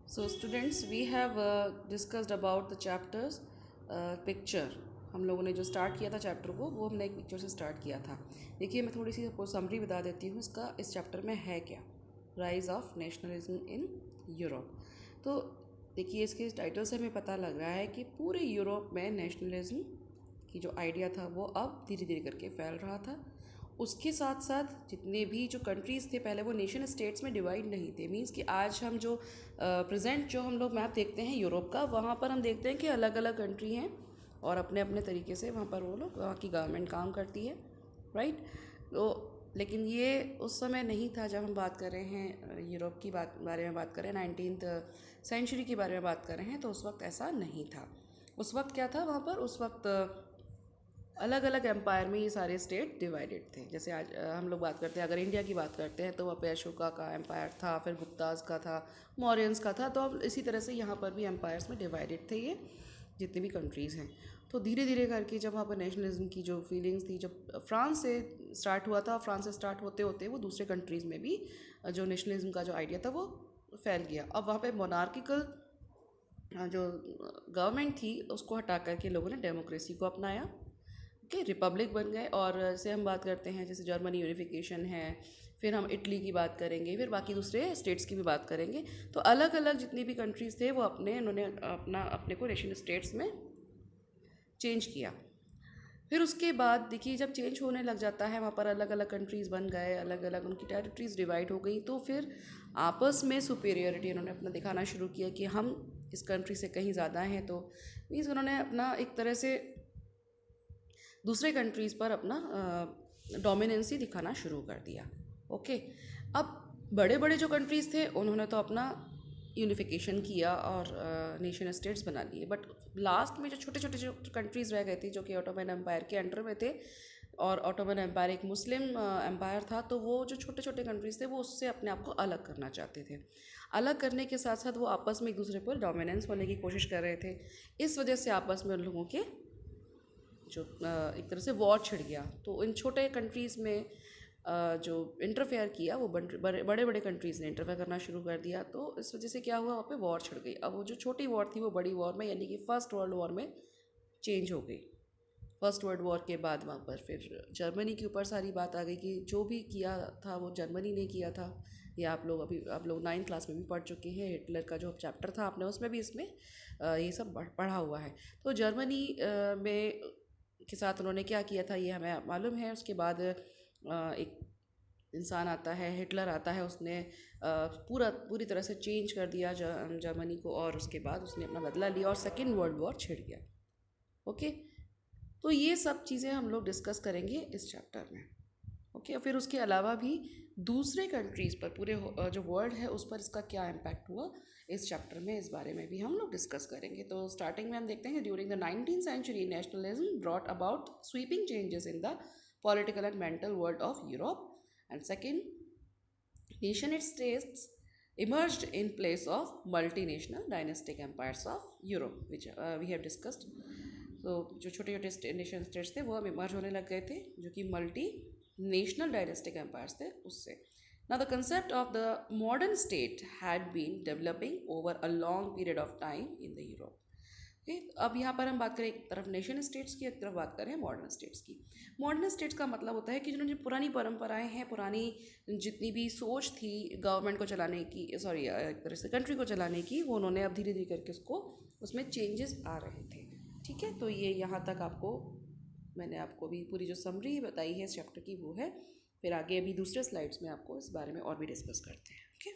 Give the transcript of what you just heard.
So students, we have discussed about the chapters picture. हम लोगों ने जो स्टार्ट किया था चैप्टर को, वो हमने एक पिक्चर से स्टार्ट किया था. देखिए, मैं थोड़ी सी आपको समरी बता देती हूँ इसका, इस चैप्टर में है क्या. Rise of nationalism in Europe. तो देखिए, इसके टाइटल से हमें पता लग रहा है कि पूरे यूरोप में नेशनलिज्म की जो आइडिया था वो अब धीरे धीरे करके फैल रहा था. उसके साथ साथ जितने भी जो कंट्रीज़ थे, पहले वो नेशन स्टेट्स में डिवाइड नहीं थे. मींस कि आज हम जो प्रेजेंट जो हम लोग मैप देखते हैं यूरोप का, वहाँ पर हम देखते हैं कि अलग अलग कंट्री हैं और अपने अपने तरीके से वहाँ पर वो लोग, वहाँ की गवर्नमेंट काम करती है, राइट. तो लेकिन ये उस समय नहीं था जब हम बात कर रहे हैं यूरोप की बारे में बात करें, 19th सेंचुरी के बारे में बात कर रहे हैं. तो उस वक्त ऐसा नहीं था. उस वक्त क्या था वहाँ पर, उस वक्त अलग अलग एम्पायर में ये सारे स्टेट डिवाइडेड थे. जैसे आज हम लोग बात करते हैं, अगर इंडिया की बात करते हैं तो वहाँ पे अशोका का एम्पायर था, फिर गुप्ताज का था, मौर्यंस का था. तो अब इसी तरह से यहाँ पर भी एम्पायर्स में डिवाइडेड थे ये जितने भी कंट्रीज़ हैं. तो धीरे धीरे करके जब वहाँ पर नेशनलिज्म की जो फीलिंग्स थी, जब फ्रांस से स्टार्ट हुआ था, फ्रांस से स्टार्ट होते होते वो दूसरे कंट्रीज़ में भी जो नेशनलिज्म का जो आइडिया था वो फैल गया. अब वहाँ पर मोनार्किकल जो गवर्नमेंट थी उसको हटा करके लोगों ने डेमोक्रेसी को अपनाया, कि रिपब्लिक बन गए. और जैसे हम बात करते हैं, जैसे जर्मनी यूनिफिकेशन है, फिर हम इटली की बात करेंगे, फिर बाकी दूसरे स्टेट्स की भी बात करेंगे. तो अलग अलग जितनी भी कंट्रीज़ थे वो उन्होंने अपने को नेशन स्टेट्स में चेंज किया. फिर उसके बाद देखिए, जब चेंज होने लग जाता है, वहाँ पर अलग अलग कंट्रीज़ बन गए, अलग अलग उनकी टेरिटरीज डिवाइड हो गई. तो फिर आपस में सुपीरियरिटी उन्होंने अपना दिखाना शुरू किया कि हम इस कंट्री से कहीं ज़्यादा हैं. तो मीन्स उन्होंने अपना एक तरह से दूसरे कंट्रीज़ पर अपना डोमिनेंसी दिखाना शुरू कर दिया. ओके. अब बड़े बड़े जो कंट्रीज़ थे उन्होंने तो अपना यूनिफिकेशन किया और नेशन स्टेट्स बना लिए. बट लास्ट में जो छोटे छोटे जो कंट्रीज़ रह गए थे, जो कि ऑटोमन एम्पायर के अंडर में थे, और ऑटोमन एम्पायर एक मुस्लिम एम्पायर था, तो वो जो छोटे छोटे कंट्रीज़ थे वो उससे अपने आप को अलग करना चाहते थे. अलग करने के साथ साथ वो आपस में एक दूसरे पर डोमिनेंस होने की कोशिश कर रहे थे. इस वजह से आपस में उन लोगों के जो एक तरह से वॉर छिड़ गया. तो इन छोटे कंट्रीज़ में जो इंटरफेयर किया, वो बड़े बड़े कंट्रीज़ ने इंटरफेयर करना शुरू कर दिया. तो इस वजह से क्या हुआ, वहाँ पे वॉर छिड़ गई. अब वो जो छोटी वॉर थी वो बड़ी वॉर में, यानी कि फर्स्ट वर्ल्ड वॉर में चेंज हो गई. फर्स्ट वर्ल्ड वॉर के बाद वहाँ पर फिर जर्मनी के ऊपर सारी बात आ गई कि जो भी किया था वो जर्मनी ने किया था. या आप लोग 9th क्लास में भी पढ़ चुके हैं, हिटलर का जो चैप्टर था आपने, उसमें भी इसमें ये सब पढ़ा हुआ है. तो जर्मनी में के साथ उन्होंने क्या किया था ये हमें मालूम है. उसके बाद एक इंसान आता है, हिटलर आता है, उसने पूरी तरह से चेंज कर दिया जर्मनी को, और उसके बाद उसने अपना बदला लिया और सेकेंड वर्ल्ड वॉर छिड़ गया. ओके. तो ये सब चीज़ें हम लोग डिस्कस करेंगे इस चैप्टर में. ओके. और फिर उसके अलावा भी दूसरे कंट्रीज़ पर, पूरे जो वर्ल्ड है उस पर इसका क्या इम्पैक्ट हुआ, इस चैप्टर में इस बारे में भी हम लोग डिस्कस करेंगे. तो स्टार्टिंग में हम देखते हैं, during the 19th century nationalism brought about sweeping changes in the political and mental world of Europe. And second, nation states emerged in place of multinational dynastic empires of Europe, which we have discussed. तो जो छोटे छोटे nation states थे वो अब emerge होने लग गए थे, जो कि मल्टी नेशनल डायनेस्टिक एम्पायर्स थे उससे. Now the concept of the modern state had been developing over a long period of time in the Europe. अब यहाँ पर हम बात करें एक तरफ नेशन स्टेट्स की, एक तरफ बात करें मॉडर्न स्टेट्स की. मॉडर्न स्टेट्स का मतलब होता है कि जिन्होंने पुरानी परंपराएं हैं, पुरानी जितनी भी सोच थी गवर्नमेंट को चलाने की, सॉरी एक तरह से कंट्री को चलाने की, वो उन्होंने अब धीरे धीरे करके उसको उसमें चेंजेस आ रहे थे. ठीक है. तो ये यहाँ तक आपको मैंने आपको भी पूरी जो समरी बताई है इस चैप्टर की वो है. फिर आगे अभी दूसरे स्लाइड्स में आपको इस बारे में और भी डिस्कस करते हैं. ओके.